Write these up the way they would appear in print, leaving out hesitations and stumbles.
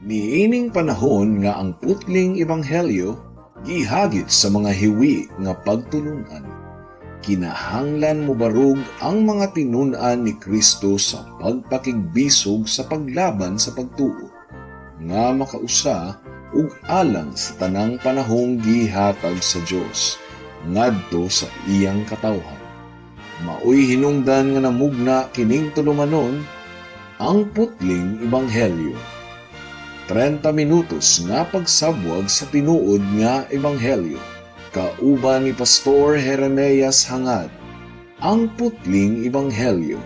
Niining panahon nga ang putling ebanghelyo gihagit sa mga hiwi nga pagtulunan. Kinahanglan mo barug ang mga tinun-an ni Kristo sa pagpakigbisog sa paglaban sa pagtuo, nga makausa ug alang sa tanang panahong gihatag sa Dios ngadto sa iyang katawhan. Maoy hinungdan nga namugna kining tulumanon ang putling ebanghelyo. 30 minutos nga pagsabwag sa tinuod nga ebanghelyo. Kauban ni Pastor Jeremias Hangad, ang putling ebanghelyo.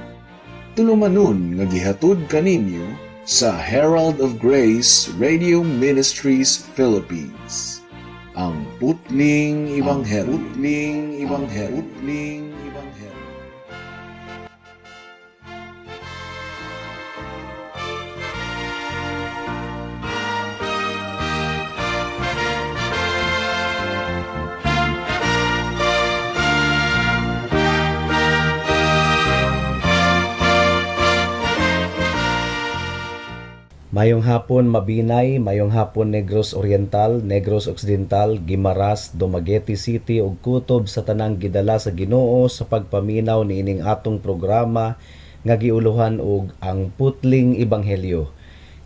Tulumanon nga gihatod kaninyo sa Herald of Grace Radio Ministries Philippines. Ang putling ebanghelyo. Putling ebanghelyo. Putling ebanghelyo. Mayong hapon Mabinay, mayong hapon Negros Oriental, Negros Occidental, Guimaras, Dumaguete City ug kutob sa tanang gidala sa Ginoo sa pagpaminaw niining atong programa nga giuluhan og ang putling ebanghelyo.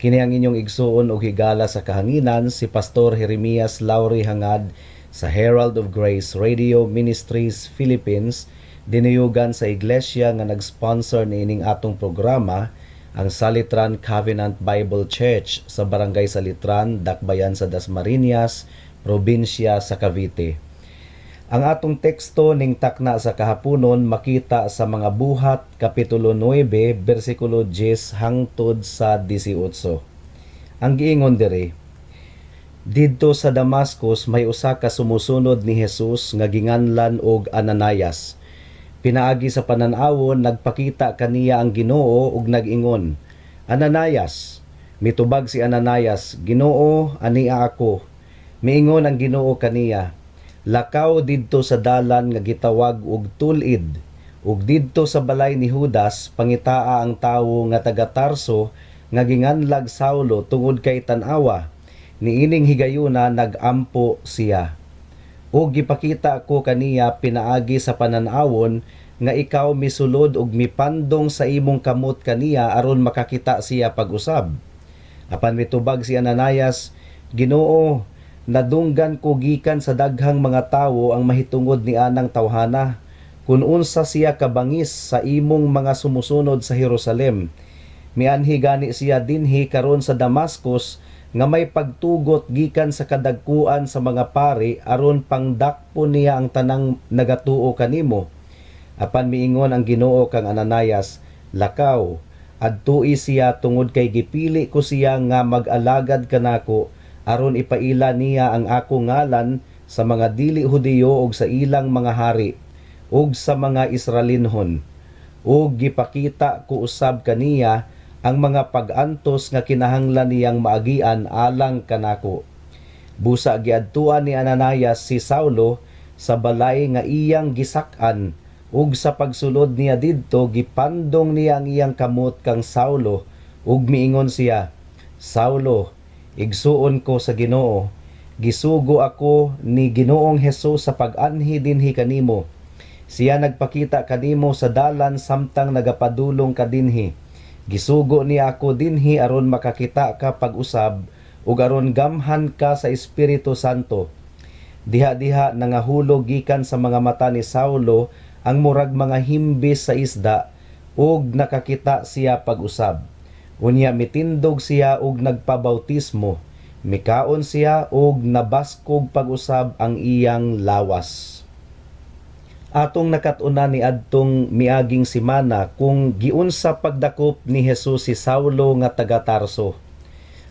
Kini ang inyong igsuon og higala sa kahanginan si Pastor Jeremias Lauri Hangad sa Herald of Grace Radio Ministries Philippines, dinuyugan sa iglesia nga nag-sponsor niining atong programa, ang Salitran Covenant Bible Church sa Barangay Salitran, Dakbayan sa Dasmariñas, probinsya sa Cavite. Ang atong teksto ning takna sa kahaponon makita sa mga buhat, Kapitulo 9, versikulo 10 hangtod sa 18. Ang giingon diri, didto sa Damascus may usa ka sumusunod ni Jesus nga ginganlan og Ananias. Pinaagi sa panan-awon, nagpakita kaniya ang Ginoo ug nag-ingon, Ananias. Mitubag si Ananias, Ginoo, ania ako. Miingon ang Ginoo kaniya, lakaw didto sa dalan nga gitawag og Tulid, ug didto sa balay ni Judas pangitaa ang tawo nga taga Tarso nga ginganlag Saulo tungod kay tan-awa. Niining higayuna nagampo siya. O gipakita ko kaniya pinaagi sa panan-awon nga ikaw misulod ug mipandong sa imong kamot kaniya aron makakita siya pag-usab. Apan mitubag si Ananias, Ginoo, nadunggan ko gikan sa daghang mga tawo ang mahitungod ni anang tawhana, kun unsa siya kabangis sa imong mga sumusunod sa Jerusalem. Mianhi gani siya dinhi karon sa Damascus nga may pagtugot gikan sa kadagkuan sa mga pari aron pangdakpo niya ang tanang nagatuo kanimo. Apan miingon ang Ginoo kang Ananias, lakaw, adtui siya tungod kay gipili ko siya nga mag-alagad kanako aron ipaila niya ang ako ngalan sa mga dili Hudiyo ug sa ilang mga hari ug sa mga Israelinhon. Ug gipakita ko usab kaniya ang mga pag-antos nga kinahanglan niyang maagian alang kanako. Busa giadtuan ni Ananias si Saulo sa balay nga iyang gisak-an, ug sa pagsulod niya didto gipandong niya ang iyang kamot kang Saulo, ug miingon siya, Saulo, igsuon ko sa Ginoo, gisugo ako ni Ginoong Hesus sa pag-anhi dinhi kanimo. Siya nagpakita kanimo sa dalan samtang nagapadulong ka dinhi. Gisugo niya ako dinhi aron makakita ka pag-usab ug aron gamhan ka sa Espiritu Santo. Diha-diha nangahulog gikan sa mga mata ni Saulo ang murag mga himbis sa isda ug nakakita siya pag-usab. Unya mitindog siya ug nagpabautismo. Mikaon siya ug nabaskog pag-usab ang iyang lawas. Atong nakatuna ni adtong miaging simana kung giunsa pagdakop ni Jesus si Saulo nga taga Tarso.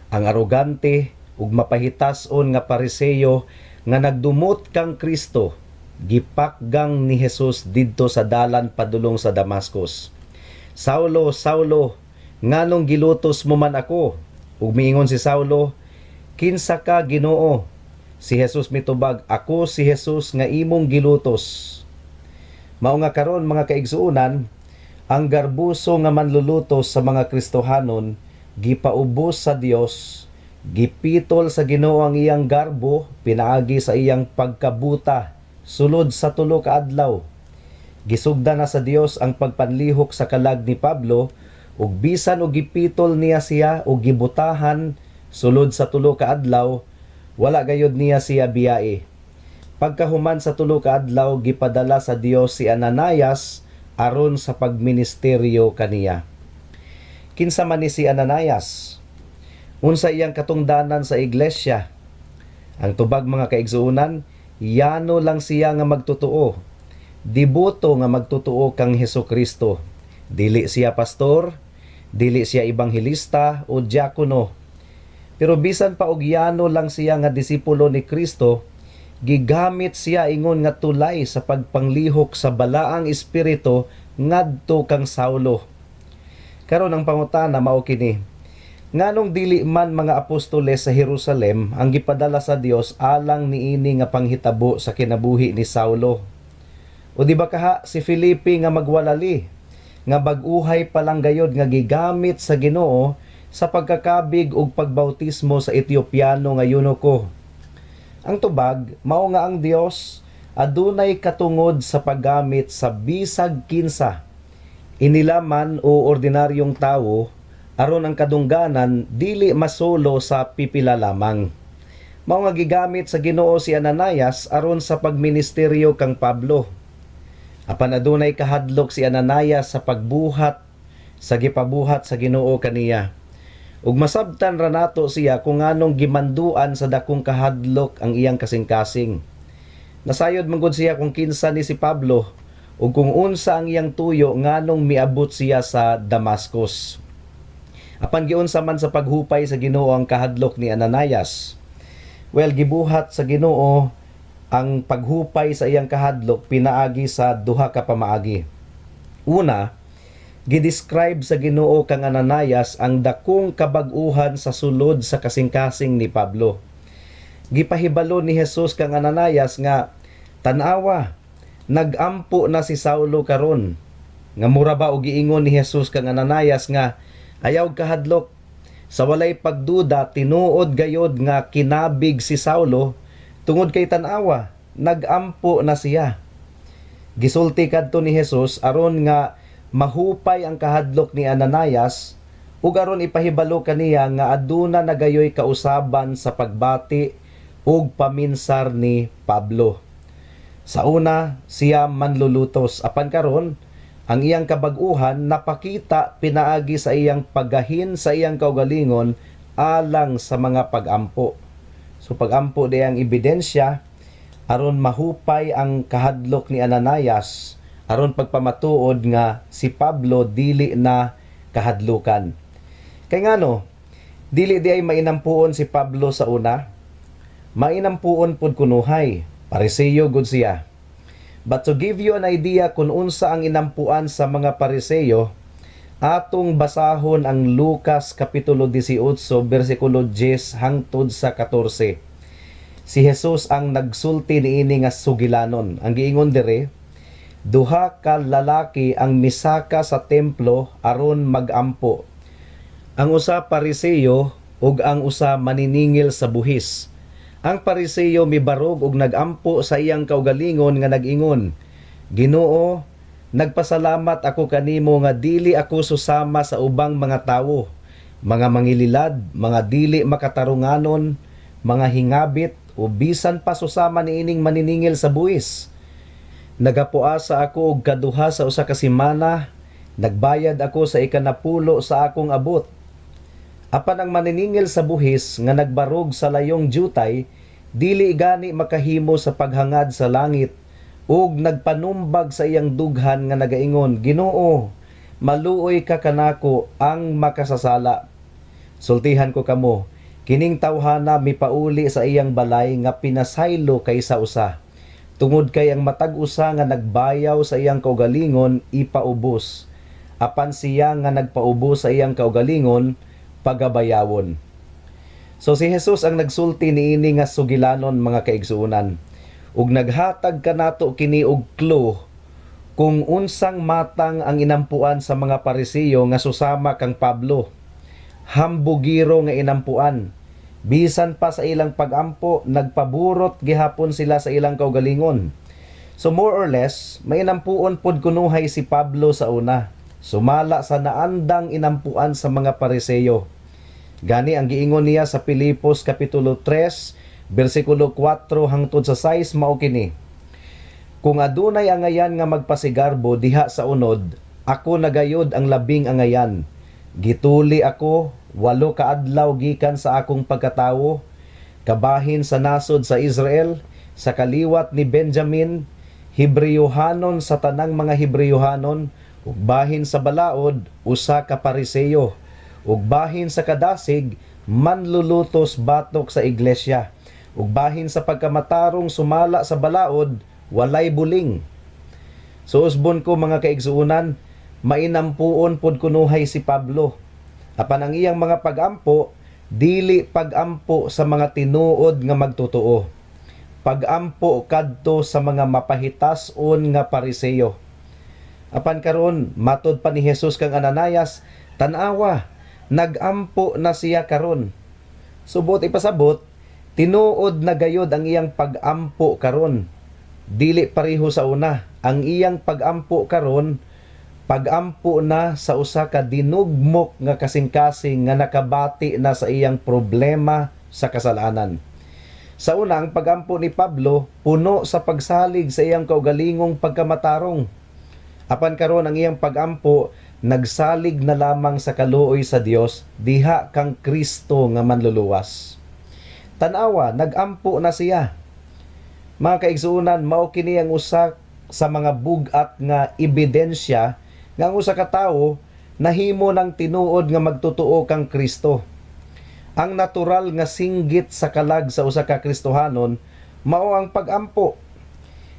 Ang arogante ug mapahitas-on nga Pariseyo nga nagdumot kang Kristo, gipakgang ni Jesus didto sa dalan padulong sa Damascus. Saulo, Saulo, nganong gilutos mo man ako? Ug miingon si Saulo, kinsa ka Ginoo? Si Jesus mitubag, ako si Jesus nga imong gilutos. Mao nga karon mga kaigsuonan, ang garbuso nga manlulutos sa mga Kristohanon gipaubos sa Dios Gipitol sa Ginoo ang iyang garbo, pinaagi sa iyang pagkabuta, sulod sa tulo ka adlaw. Gisugda na sa Dios ang pagpanlihok sa kalag ni Pablo, ug bisan og gipitol niya siya og gibutahan sulod sa tulo ka adlaw, wala gayud niya siya biyae. Pagkahuman sa tulo ka adlaw, gipadala sa Dios si Ananias aron sa pagministeryo kaniya. Kinsa man ni si Ananias? Unsa iyang katungdanan sa iglesia? Ang tubag mga kaigsuunan, yano lang siya nga magtotoo. Diboto nga magtotoo kang Hesukristo. Dili siya pastor, dili siya ebanghelista o diakono. Pero bisan pa og yano lang siya nga disipulo ni Kristo, gigamit siya ingon nga tulay sa pagpanglihok sa balaang espiritu ngadto kang Saulo. Karon ang pangutana mao kini, nganong dili man mga apostoles sa Jerusalem ang gipadala sa Dios alang niini nga panghitabo sa kinabuhi ni Saulo? O di ba kaha si Felipe nga magwalali, nga bag-uhay pa lang gayod nga gigamit sa Ginoo sa pagkakabig ug pagbautismo sa Etiopyano nga yunoko? Ang tubag mao nga ang Dios adunay katungod sa paggamit sa bisag kinsa, inilaman o ordinaryong tawo, aron ang kadungganan dili masolo sa pipila lamang. Mao nga gigamit sa Ginoo si Ananias aron sa pagministeryo kang Pablo. Apan adunay kahadlok si Ananias sa pagbuhat sa gipabuhat sa Ginoo kaniya. Ug masabtan ra nato siya kung nganong gimanduan sa dakong kahadlok ang iyang kasing-kasing. Nasayod man gud siya kung kinsa ni si Pablo ug kung unsa ang iyang tuyo nganong miabot siya sa Damascus. Apan giunsa man sa paghupay sa Ginoo ang kahadlok ni Ananias? Well, gibuhat sa Ginoo ang paghupay sa iyang kahadlok pinaagi sa duha ka pamaagi. Una, gidescribe sa Ginoo kang Ananias ang dakong kabag-uhan sa sulod sa kasing-kasing ni Pablo. Gipahibalo ni Jesus kang Ananias nga, "Tan-awa, nag-ampo na si Saulo karon." Nga mura ba og giingon ni Jesus kang Ananias nga, ayaw kahadlok. Sa walay pagduda, tinuod gayod nga kinabig si Saulo, tungod kay tan-awa, nag-ampo na siya. Gisulti kadto ni Jesus aron nga mahupay ang kahadlok ni Ananias, ug aron ipahibalo kaniya nga aduna na gayoy kausaban sa pagbati ug paminsar ni Pablo. Sa una, siya manlulutos, apan karon ang iyang kabag-uhan napakita pinaagi sa iyang paggahin sa iyang kaugalingon alang sa mga pag-ampo. So pag-ampo di ang ebidensya aron mahupay ang kahadlok ni Ananias, aron pagpamatuod nga si Pablo dili na kahadlukan. Kay ngano, dili di ay mainampuon si Pablo sa una, mainampuon pud kunuhay, Pariseo gud siya. But to give you an idea kung unsa ang inampuan sa mga Pariseo, atong basahon ang Lucas Kapitulo 18, versikulo 10 hangtod sa 14. Si Jesus ang nagsulti niini nga sugilanon. Ang giingon dire, duha ka lalaki ang misaka sa templo aron magampo. Ang usa Pariseo ug ang usa maniningil sa buhis. Ang Pariseo mibarog ug nagampo sa iyang kaugalingon nga nag-ingon, "Ginoo, nagpasalamat ako kanimo nga dili ako susama sa ubang mga tawo, mga mangililad, mga dili makatarunganon, mga hingabit o bisan pa susama niining maniningil sa buhis. Nagapuasa ako og kaduha sa usa ka semana, nagbayad ako sa ikanapulo sa akong abot." Apan ang maniningil sa buhis nga nagbarog sa layong jutay, dili gani makahimo sa paghangad sa langit, ug nagpanumbag sa iyang dughan nga nagaingon, "Ginoo, maluoy ka kanako ang makasasala." Sultihan ko kamo, kining tawhana mipauli sa iyang balay nga pinasaylo kaysa usa, tungod kay ang matag usa nga nagbayaw sa iyang kaugalingon ipaubos, apan siya nga nagpaubos sa iyang kaugalingon pagabayawon. So si Jesus ang nagsulti niini nga sugilanon mga kaigsuunan, ug naghatag kanato kini og clue kung unsang matang ang inampuan sa mga Pariseo nga susama kang Pablo. Hambugiro nga inampuan, Bisan pa sa ilang pagampo, nagpaburot gihapon sila sa ilang kaugalingon. So more or less, may inampuon pod kunuhay si Pablo sa una. Sumala sa naandang inampuan sa mga Pariseyo. Gani ang giingon niya sa Pilipos Kapitulo 3, versikulo 4 hangtod sa 6 mao kini. Kung adunay angayan nga magpasigarbo diha sa unod, ako nagayod ang labing angayan. Gituli ako 8 kaadlaw gikan sa akong pagkatawo, kabahin sa nasod sa Israel, sa kaliwat ni Benjamin, Hebreuhanon sa tanang mga Hebreuhanon, ug bahin sa balaod usa ka Pariseyo, ug bahin sa kadasig manlulutos batok sa iglesia, ug bahin sa pagkamatarong sumala sa balaod walay buling. So usbon ko mga kaigsuunan, mainampuon pod kunuhay si Pablo. Apan ang iyang mga pagampo dili pagampo sa mga tinuod nga magtotoo. Pagampo kadto sa mga mapahitason nga Pariseyo. Apan karon matud pa ni Jesus kang Ananias, tan-awa, nagampo na siya karon. Subot ipasabot, tinuod na gayod ang iyang pagampo karon. Dili pareho sa una. Ang iyang pagampo karon, pagampo na sa usa ka dinugmok nga kasing-kasing nga nakabati na sa iyang problema sa kasalanan. Sa una, ang pagampo ni Pablo puno sa pagsalig sa iyang kaugalingong pagkamatarong. Apan karon ang iyang pagampo nagsalig na lamang sa kaluoy sa Dios diha kang Kristo nga manluluwas. Tan-awa, nagampo na siya. Mga kaigsuunan, mao kini ang usa sa mga bugat nga ebidensya nga ang usa ka tawo nahimo ng tinuod nga magtotoo kang Kristo. Ang natural nga singgit sa kalag sa usa ka Kristohanon mao ang pagampo.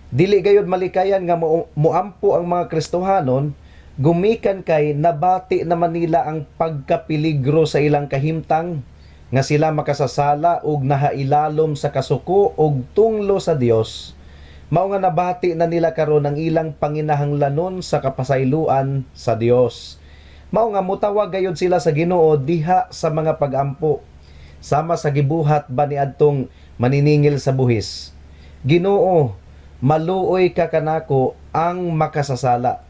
Dili gayud malikayan nga muampo ang mga Kristohanon, gumikan kay nabati naman nila ang pagkapiligro sa ilang kahimtang, nga sila makasasala ug nahailalom sa kasuko ug tunglo sa Dios. Mao nga nabati na nila karon ang ilang panginahanglanon sa kapasayloan sa Dios. Mao nga mutawag gayud sila sa Ginoo diha sa mga pagampo. Sama sa gibuhat ba ni adtong maniningil sa buhis, Ginoo, maluoy ka kanako ang makasasala.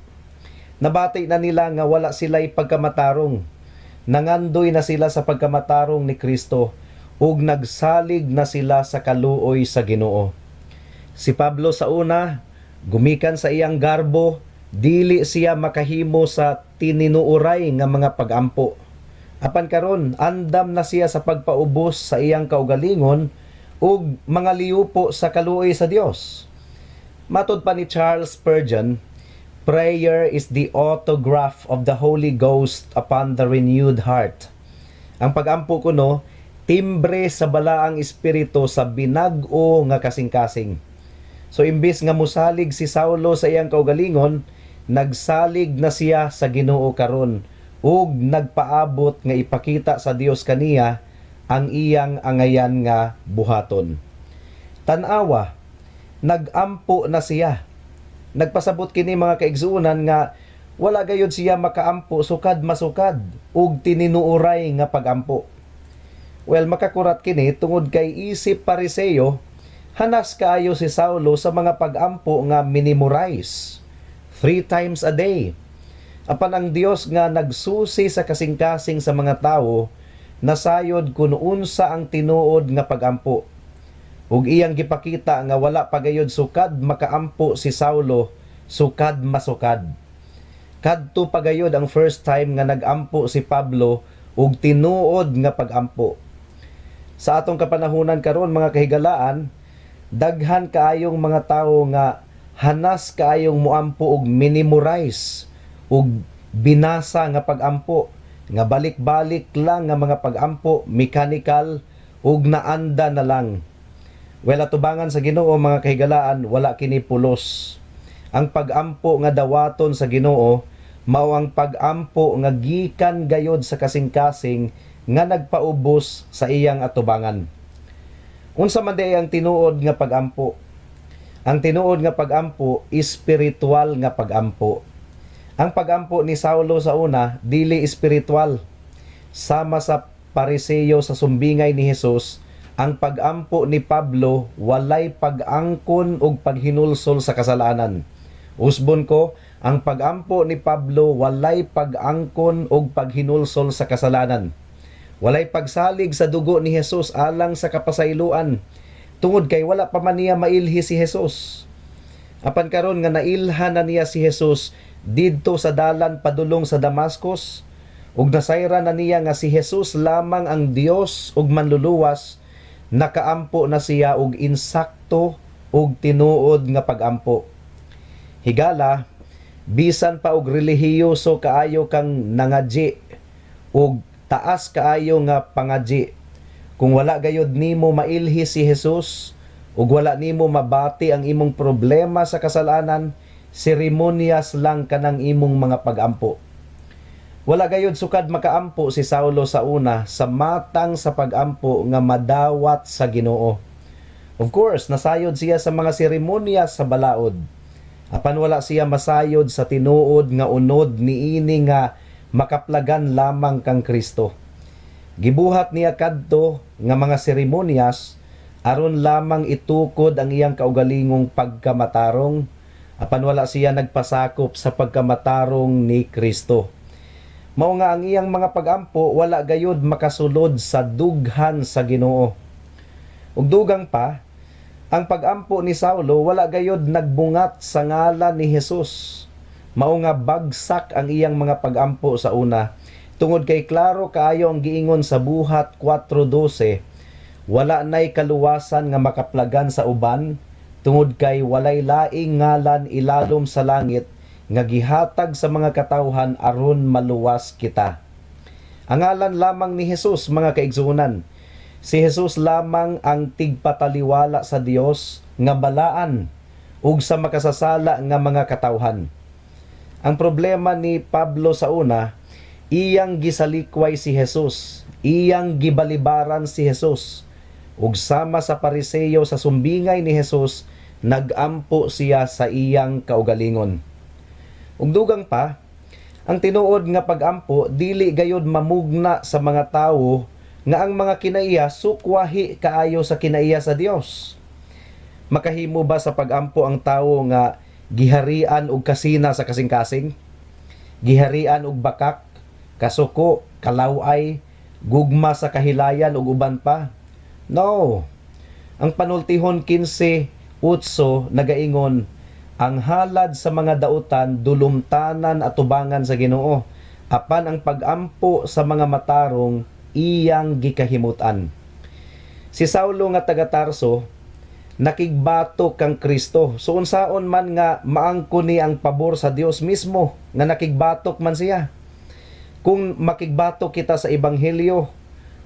Nabati na nila nga wala sila'y pagkamatarong. Nangandoy na sila sa pagkamatarong ni Kristo ug nagsalig na sila sa kaluoy sa Ginoo. Si Pablo sa una, gumikan sa iyang garbo, dili siya makahimo sa tininuuray nga mga pagampo. Apan karon, andam na siya sa pagpaubos sa iyang kaugalingon ug mga liupo sa kaluoy sa Dios. Matud pa ni Charles Spurgeon, prayer is the autograph of the Holy Ghost upon the renewed heart. Ang pagampo kuno, timbre sa balaang espiritu sa binag-o nga kasing-kasing. So imbis nga musalig si Saulo sa iyang kaugalingon, nagsalig na siya sa Ginoo karon ug nagpaabot nga ipakita sa Dios kaniya ang iyang angayan nga buhaton. Tan-awa, nagampo na siya. Nagpasabot kini mga kaigsuunan nga wala gayud siya makaampo sukad masukad ug tininuuray nga pagampo. Well, makakurat kini tungod kay isip Pariseyo, hanas kaayo si Saulo sa mga pagampo nga minimorize 3 times a day. Apan ang Dios nga nagsusi sa kasing-kasing sa mga tawo, nasayod kun unsa ang tinuod nga pagampo. Ug iyang gipakita nga wala pagayod sukad makaampo si Saulo, sukad masukad. Kadto pagayod ang first time nga nagampo si Pablo ug tinuod nga pagampo. Sa atong kapanahunan karon mga kahigalaan, daghan kaayong mga tawo nga hanas kaayong muampo og minimorize ug binasa nga pagampo, nga balik-balik lang nga mga pagampo, mechanical ug naanda na lang. Well, atubangan sa Ginoo mga kahigalaan, wala kini pulos. Ang pagampo nga dawaton sa Ginoo mao ang pagampo nga gikan gayod sa kasing-kasing nga nagpaubos sa iyang atubangan. Unsa man day ang tinuod nga pagampo? Ang tinuod nga pagampo, espiritual nga pagampo. Ang pagampo ni Saulo sa una, dili espiritual. Sama sa pariseyo sa sumbingay ni Hesus, ang pag-ampo ni Pablo walay pag-angkon og paghinulsol sa kasalanan. Usbon ko, ang pag-ampo ni Pablo walay pag-angkon og paghinulsol sa kasalanan. Walay pagsalig sa dugo ni Hesus alang sa kapasayloan, tungod kay wala pa man niya mailhi si Hesus. Apan karon nga nailhan na niya si Hesus didto sa dalan padulong sa Damascus, ug nasayra na niya nga si Hesus lamang ang Dios ug manluluwas, nakaampo na siya og insakto ug tinuod nga pag-ampo. Higala, bisan pa og relihiyoso kaayo kang nangadji ug taas kaayo nga pangadji, kung wala gayud nimo mailhi si Hesus ug wala nimo mabati ang imong problema sa kasalanan, seremonyas lang kanang imong mga pag-ampo. Wala gayud sukad makaampo si Saulo sa una sa matang sa pag-ampo nga madawat sa Ginoo. Of course, nasayod siya sa mga seremonyas sa balaod. Apan wala siya masayod sa tinuod nga unod niini nga makaplagan lamang kang Kristo. Gibuhat niya kadto nga mga seremonyas aron lamang itukod ang iyang kaugalingong pagkamatarong, apan wala siya nagpasakop sa pagkamatarong ni Kristo. Mao nga ang iyang mga pag-ampo wala gayud makasulod sa dughan sa Ginoo. Ug dugang pa, ang pag-ampo ni Saulo wala gayud nagbungat sa ngalan ni Hesus. Mao nga bagsak ang iyang mga pag-ampo sa una, tungod kay klaro kaayo ang giingon sa buhat 4:12, wala nay kaluwasan nga makaplagan sa uban, tungod kay walay laing ngalan ilalom sa langit nga gihatag sa mga katawhan aron maluwas kita. Ang ngalan lamang ni Hesus, mga kaigsuonan. Si Hesus lamang ang tigpataliwala sa Dios nga balaan ug sa makasasala nga mga katawhan. Ang problema ni Pablo sa una, iyang gisalikway si Hesus, iyang gibalibaran si Hesus, ug sama sa pariseyo sa sumbingay ni Hesus, nagampo siya sa iyang kaugalingon. Ug dugang pa, ang tinuod nga pag-ampo dili gayud mamugna sa mga tawo nga ang mga kinaiya sukwahi kaayo sa kinaiya sa Dios. Makahimo ba sa pag-ampo ang tawo nga giharian og kasina sa kasing-kasing? Giharian og bakak, kasuko, kalaway, gugma sa kahilayan ug uban pa? No. Ang panultihon 15:8 nagaingon, ang halad sa mga dautan dulumtanan at tubangan sa Ginoo, apan ang pag-ampo sa mga matarong iyang gikahimutan. Si Saulo nga taga Tarso nakigbatok kang Kristo. So unsaon man nga maangko ni ang pabor sa Dios mismo nga nakigbatok man siya. Kung makigbatok kita sa ebanghelyo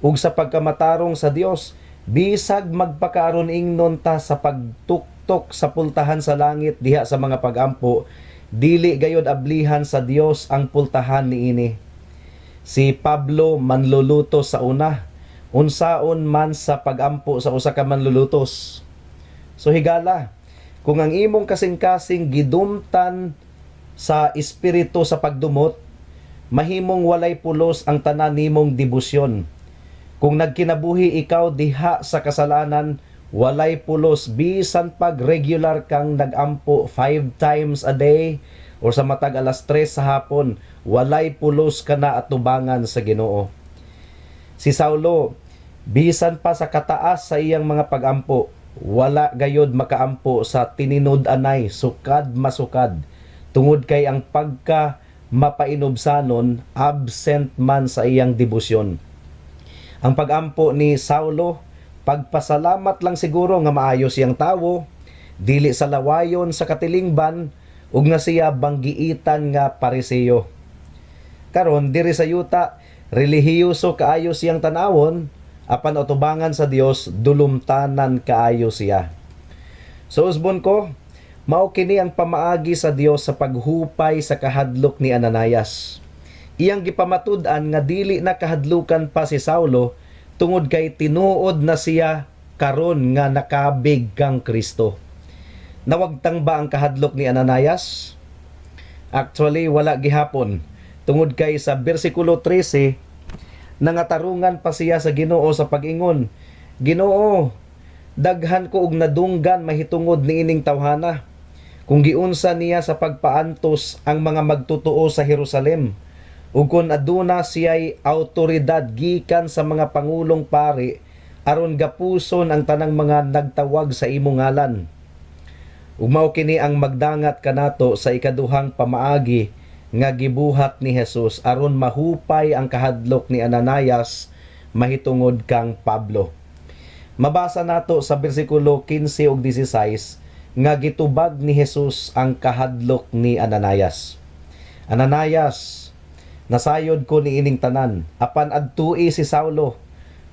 ug sa pagkamatarong sa Dios, bisag magpakaaron ingnon ta sa pagtuktok sa pultahan sa langit diha sa mga pag-ampo, dili gayud ablihan sa Dios ang pultahan niini. Si Pablo manlulutos sa una, unsaon man sa pag-ampo sa usa ka manlulutos. So higala, kung ang imong kasing-kasing gidumtan sa espiritu sa pagdumot, mahimong walay pulos ang tanan nimong debosyon. Kung nagkinabuhi ikaw diha sa kasalanan, walay pulos bisan pag regular kang nagampo 5 times a day or sa matag alas 3 sa hapon, walay pulos ka na at tubangan sa Ginoo. Si Saulo, bisan pa sa kataas sa iyang mga pag-ampo, wala gayod makaampo sa tininod-anay, sukad masukad, tungod kay ang pagka mapainobsanon, absent man sa iyang debosyon. Ang pag-ampo ni Saulo, pagpasalamat lang siguro nga maayos siyang tawo, dili sa lawayon sa katilingban, ug nga siya banggiitan nga pariseyo. Karon diri sa yuta, relihiyoso kaayo siyang tanawon, apan utubangan sa Dios dulumtanan kaayo siya. So usbon ko, mao kini ang pamaagi sa Dios sa paghupay sa kahadlok ni Ananias. Iyang gipamatud-an nga dili na kahadlukan pa si Saulo tungod kay tinuod na siya karon nga nakabig kang Kristo. Nawagtang ba ang kahadlok ni Ananias? Actually, wala gihapon. Tungod kay sa bersikulo 13, Nangatarungan pa siya sa Ginoo sa pag-ingon, Ginoo, daghan ko og nadunggan mahitungod niining tawhana. Kung giunsa niya sa pagpaantos ang mga magtutuo sa Jerusalem, ug kung aduna siya'y awtoridad gikan sa mga pangulong pari aron gapuson ang tanang mga nagtawag sa imong ngalan. Ug mao kini ang magdangat kanato sa ikaduhang pamaagi nga gibuhat ni Jesus aron mahupay ang kahadlok ni Ananias mahitungod kang Pablo. Mabasa nato sa bersikulo 15 ug 16 nga gitubag ni Jesus ang kahadlok ni Ananias. Ananias, nasayod ko ni ining tanan, apan adtui si Saulo,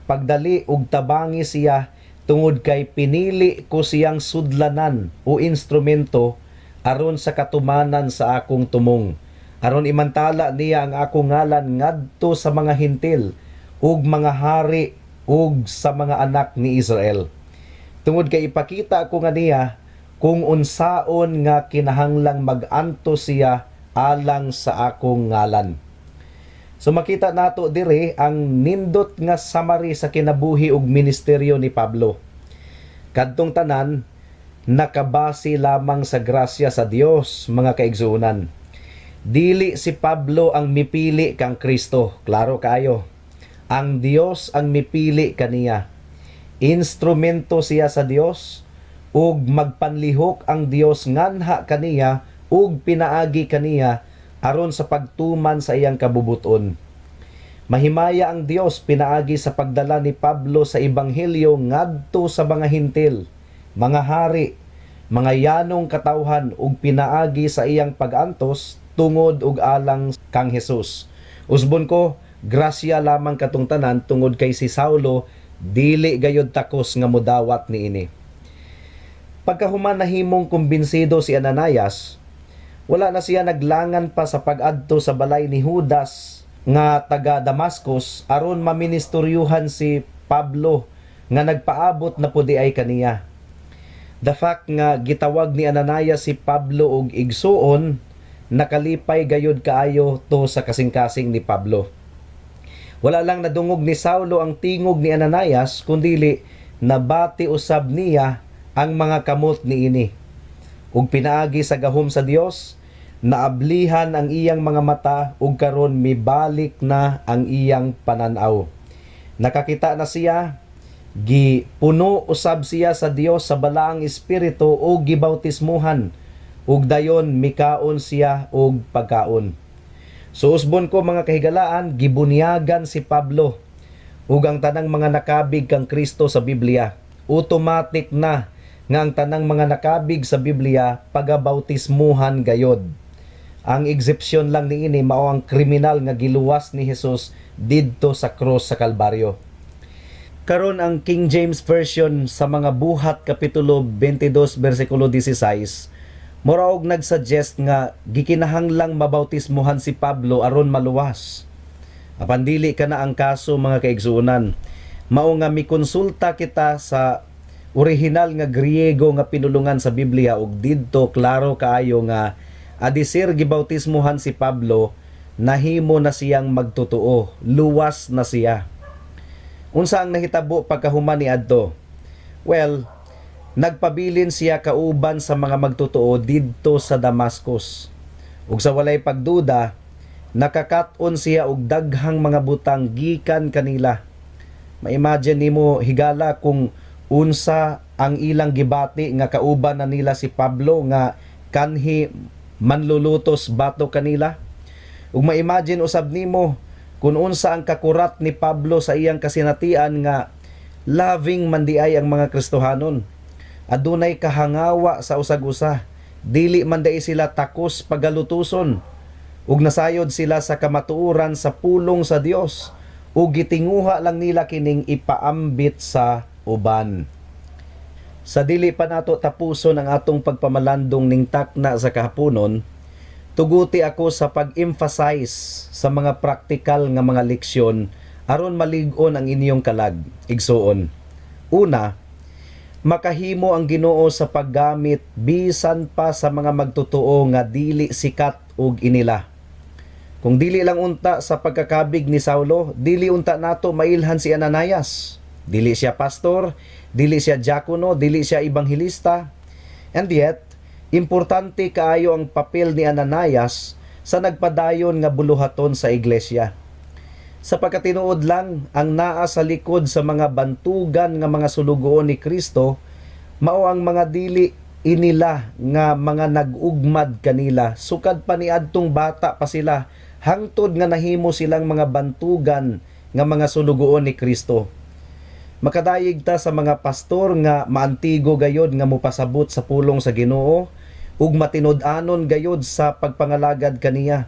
pagdali ug tabangi siya tungod kay pinili ko siyang sudlanan o instrumento aron sa katumanan sa akong tumong, aron imantala niya ang akong ngalan ngadto sa mga hintil ug mga hari ug sa mga anak ni Israel. Tungod kay ipakita ko nga niya kung unsaon nga kinahanglang mag-anto siya alang sa akong ngalan. So makita nato dire ang nindot nga summary sa kinabuhi ug ministeryo ni Pablo. Kadtong tanan nakabase lamang sa grasya sa Dios, mga kaigsuonan. Dili si Pablo ang mipili kang Kristo, klaro kayo. Ang Dios ang mipili kaniya. Instrumento siya sa Dios ug magpanlihok ang Dios nganha kaniya ug pinaagi kaniya aron sa pagtuman sa iyang kabubuton. Mahimaya ang Dios pinaagi sa pagdala ni Pablo sa ebanghelyo ngadto sa mga hintil, mga hari, mga yanong katawhan ug pinaagi sa iyang pag-antos tungod ug alang kang Hesus. Usbon ko, grasya lamang katong tanan tungod kay si Saulo dili gayud takos nga mudawat niini. Pagkahuman nahimong kumbinsido si Ananias, wala na siya naglangan pa sa pag-adto sa balay ni Judas nga taga Damascus aron maministeryuhan si Pablo nga nagpaabot na pudi ay kaniya. The fact nga gitawag ni Ananias si Pablo og igsuon, nakalipay gayud kaayo to sa kasing-kasing ni Pablo. Wala lang nadungog ni Saulo ang tingog ni Ananias, kundili nabati usab niya ang mga kamot niini. Ug pinaagi sa gahom sa Dios, naablihan ang iyang mga mata ug karon mibalik na ang iyang pananaw. Nakakita na siya, gipuno usab siya sa Dios sa balaang espiritu ug gibautismuhan, ug dayon mikaon siya og pagkaon. So usbon ko mga kahigalaan, gibunyagan si Pablo ug ang tanang mga nakabig kang Kristo sa Biblia. Automatic na nga ang tanang mga nakabig sa Biblia pagabautismuhan gayod. Ang exception lang niini mao ang kriminal nga giluwas ni Jesus didto sa cross sa Kalbaryo. Karon ang King James Version sa mga buhat kapitulo 22 bersikulo 16 mura og nagsuggest nga gikinahanglang mabautismuhan si Pablo aron maluwas. Apan dili kana ang kaso, mga kaigsuonan. Mao nga mikonsulta kita sa orihinal nga Griego nga pinulungan sa Biblia ug didto klaro kaayo nga adisir gibautismuhan si Pablo, nahimo na siyang magtotoo, luwas na siya. Unsa ang nahitabo pagkahuman ni adto? Well, nagpabilin siya kauban sa mga magtotoo didto sa Damascus. Ug sa walay pagduda, nakakat-on siya og daghang mga butang gikan kanila. Ma-imagine nimo higala kung unsa ang ilang gibati nga kauban na nila si Pablo nga kanhi manlulutos bato kanila. Ug ma-imagine usab nimo kung unsa ang kakurat ni Pablo sa iyang kasinatian nga loving man di ay ang mga Kristohanon. Adunay kahangawa sa usag-usa, dili man dai sila takos pagalutuson, ug nasayod sila sa kamatuoran sa pulong sa Dios, ug gitinguha lang nila kining ipaambit sa uban. Sa dili pa nato tapuson ang atong pagpamalandong ning takna sa kahaponon, tuguti ako sa pag-emphasize sa mga praktikal nga mga leksyon aron malig-on ang inyong kalag, igsuon. Una, makahimo ang Ginoo sa paggamit bisan pa sa mga magtotoo nga dili sikat og inila. Kung dili lang unta sa pagkakabig ni Saulo, dili unta nato mailhan si Ananias. Dili siya pastor, dili siya diakono, dili siya ebanghelista. And yet, importante kaayo ang papel ni Ananias sa nagpadayon nga buluhaton sa iglesia. Sa pagkatinuod lang ang naa sa likod sa mga bantugan nga mga sulugoon ni Kristo, mao ang mga dili inila nga mga nag-ugmad kanila, sukad pa niadtong bata pa sila, hangtod nga nahimo silang mga bantugan nga mga sulugoon ni Kristo. Makadayig ta sa mga pastor nga maantigo gayod nga mopasabot sa pulong sa Ginoo ug matinud-anon gayod sa pagpangalagad kaniya.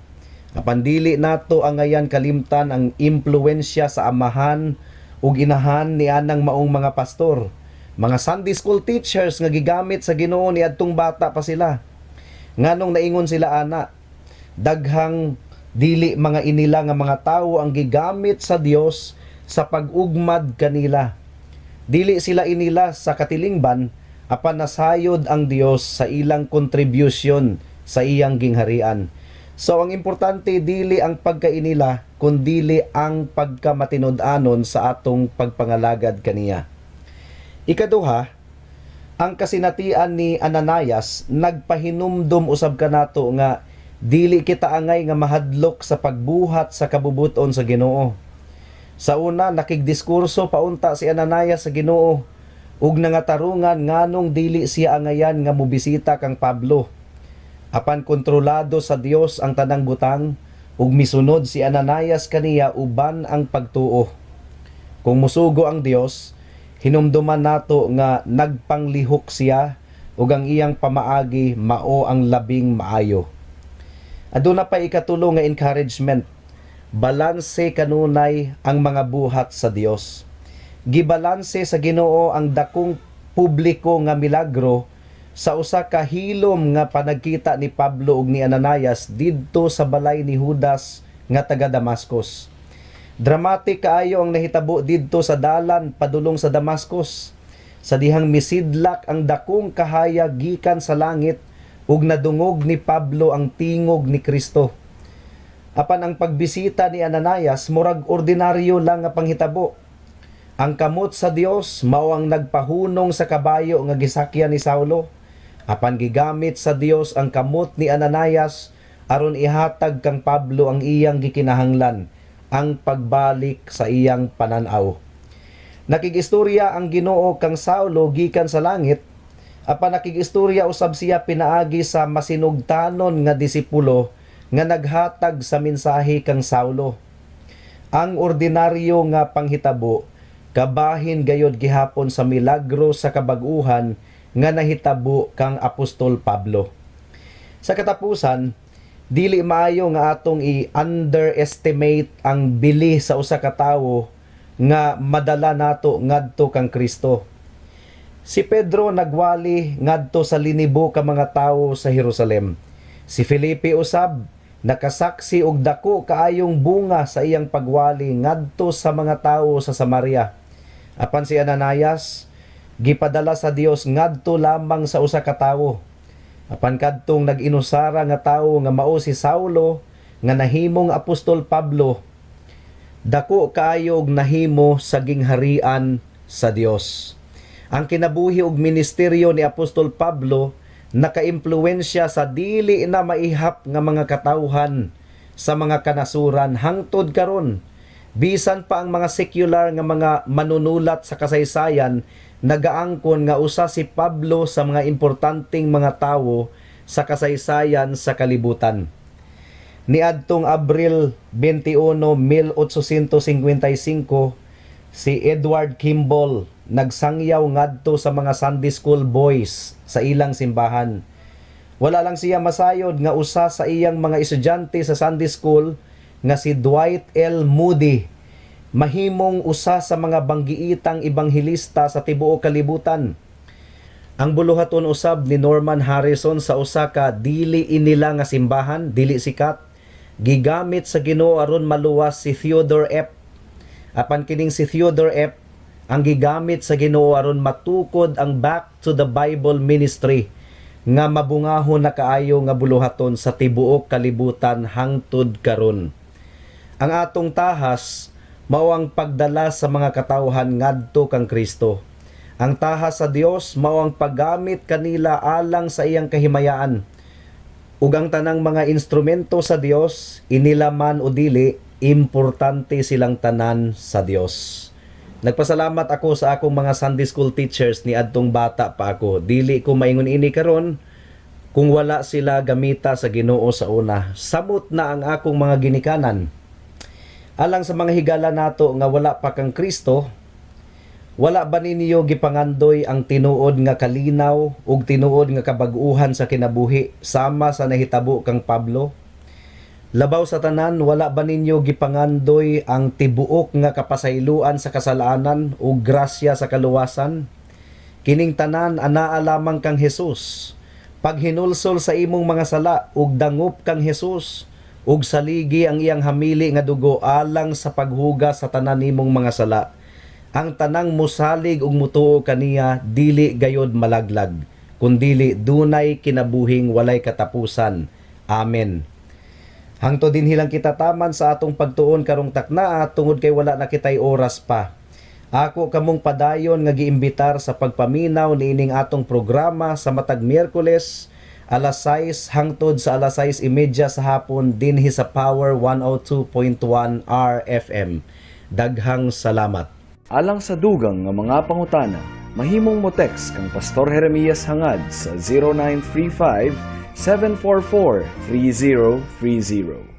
Apan dili nato ang ngayan kalimtan ang impluwensya sa amahan ug inahan ni anang maong mga pastor, mga Sunday school teachers nga gigamit sa Ginoo niadtong bata pa sila. Nganong naingon sila ana, daghang dili mga inila nga mga tawo ang gigamit sa Dios sa pag-ugmad kanila. Dili sila inila sa katilingban, apan nasayod ang Dios sa ilang contribution sa iyang gingharian. So ang importante dili ang pagkainila, kundi ang pagkamatinud-anon sa atong pagpangalagad kaniya. Ikaduha, ang kasinatian ni Ananias nagpahinumdom usab kanato nga dili kita angay nga mahadlok sa pagbuhat sa kabubuton sa Ginoo. Sa una, nakigdiskurso paunta si Ananias sa Ginoo ug nangatarungan nganong dili siya angayan nga mobisita kang Pablo. Apan kontrolado sa Dios ang tanang butang ug misunod si Ananias kaniya uban ang pagtuo. Kung musugo ang Dios, hinumduman nato nga nagpanglihok siya ug ang iyang pamaagi mao ang labing maayo. Aduna pa ikatulo nga encouragement. Balanse kanunay ang mga buhat sa Dios. Gibalanse sa Ginoo ang dakong publiko nga milagro sa usa ka hilom nga panagkita ni Pablo ug ni Ananias didto sa balay ni Judas nga taga Damascus. Dramatic kaayo ang nahitabo didto sa dalan padulong sa Damascus, sa dihang misidlak ang dakong kahayag gikan sa langit ug nadungog ni Pablo ang tingog ni Kristo. Apan ang pagbisita ni Ananias murag ordinaryo lang nga panghitabo. Ang kamot sa Dios mao ang nagpahunong sa kabayo nga gisakyan ni Saulo. Apan gigamit sa Dios ang kamot ni Ananias aron ihatag kang Pablo ang iyang gikinahanglan, ang pagbalik sa iyang pananaw. Nakigistorya ang Ginoo kang Saulo gikan sa langit, apan nakigistorya usab siya pinaagi sa masinugtanon nga disipulo nga naghatag sa mensahe kang Saulo. Ang ordinaryo nga panghitabo kabahin gayod gihapon sa milagro sa kabag-uhan nga nahitabo kang Apostol Pablo. Sa katapusan, dili maayo nga atong i-underestimate ang bili sa usa ka tawo nga madala nato ngadto kang Kristo. Si Pedro nagwali ngadto sa linibo ka mga tawo sa Jerusalem. Si Felipe usab nakasaksi og dako kaayong bunga sa iyang pagwali ngadto sa mga tawo sa Samaria. Apan si Ananias gipadala sa Dios ngadto lamang sa usa ka tawo. Apan kadtong nag-inusara nga tawo nga mao si Saulo nga nahimong Apostol Pablo, dako kaayo og nahimo sa gingharian sa Dios. Ang kinabuhi og ministeryo ni Apostol Pablo nakaimpluwensya sa dili na maihap nga mga katawhan sa mga kanasuran hangtod karon. Bisan pa ang mga secular nga mga manunulat sa kasaysayan nagaangkon nga usa si Pablo sa mga importanteng mga tawo sa kasaysayan sa kalibutan. Niadtong Abril 21, 1855, si Edward Kimball nagsangyaw ngadto sa mga Sunday school boys sa ilang simbahan. Wala lang siya masayod nga usa sa iyang mga estudyante sa Sunday school nga si Dwight L. Moody mahimong usa sa mga banggiitang ebanghelista sa tibuok kalibutan. Ang buluhaton usab ni Norman Harrison sa usa ka dili inila nga simbahan, dili sikat, gigamit sa Ginoo aron maluwas si Theodore F. Apan kining si Theodore F ang gigamit sa Ginoo aron matukod ang Back to the Bible ministry nga mabungahon na kaayo nga buluhaton sa tibuok kalibutan hangtod karon. Ang atong tahas mao ang pagdala sa mga katawhan ngadto kang Kristo. Ang tahas sa Dios mao ang paggamit kanila alang sa iyang kahimayaan. Ug ang tanang mga instrumento sa Dios, inila man o dili, importante silang tanan sa Dios. Nagpasalamat ako sa akong mga Sunday school teachers ni adtong bata pa ako. Dili ko maingon ini karon kung wala sila gamita sa Ginoo sa una. Samot na ang akong mga ginikanan. Alang sa mga higala nato nga wala pa kang Kristo, wala ba ninyo gipangandoy ang tinuod nga kalinaw ug tinuod nga kabag-uhan sa kinabuhi sama sa nahitabo kang Pablo? Labaw sa tanan, wala ba ninyo gipangandoy ang tibuok nga kapasayloan sa kasalanan ug grasya sa kaluwasan? Kining tanan anaa lamang kang Hesus. Paghinulsol sa imong mga sala ug dangop kang Hesus ug saligi ang iyang hamili nga dugo alang sa paghuga sa tanan nimong mga sala. Ang tanang mosalig ug mutuo kaniya dili gayod malaglag, kundili dunay kinabuhing walay katapusan. Amen. Hangtod din hilang kita taman sa atong pagtuon karong taknaa tungod kay wala na kitay oras pa. Ako kamong padayon nga giimbitar sa pagpaminaw niining atong programa sa matag Miyerkules alas 6 hangtod sa alas 6:30 sa hapon dinhi sa Power 102.1 RFM. Daghang salamat. Alang sa dugang nga mga pangutana, mahimong mo text kang Pastor Jeremias hangad sa 0935 744-3030.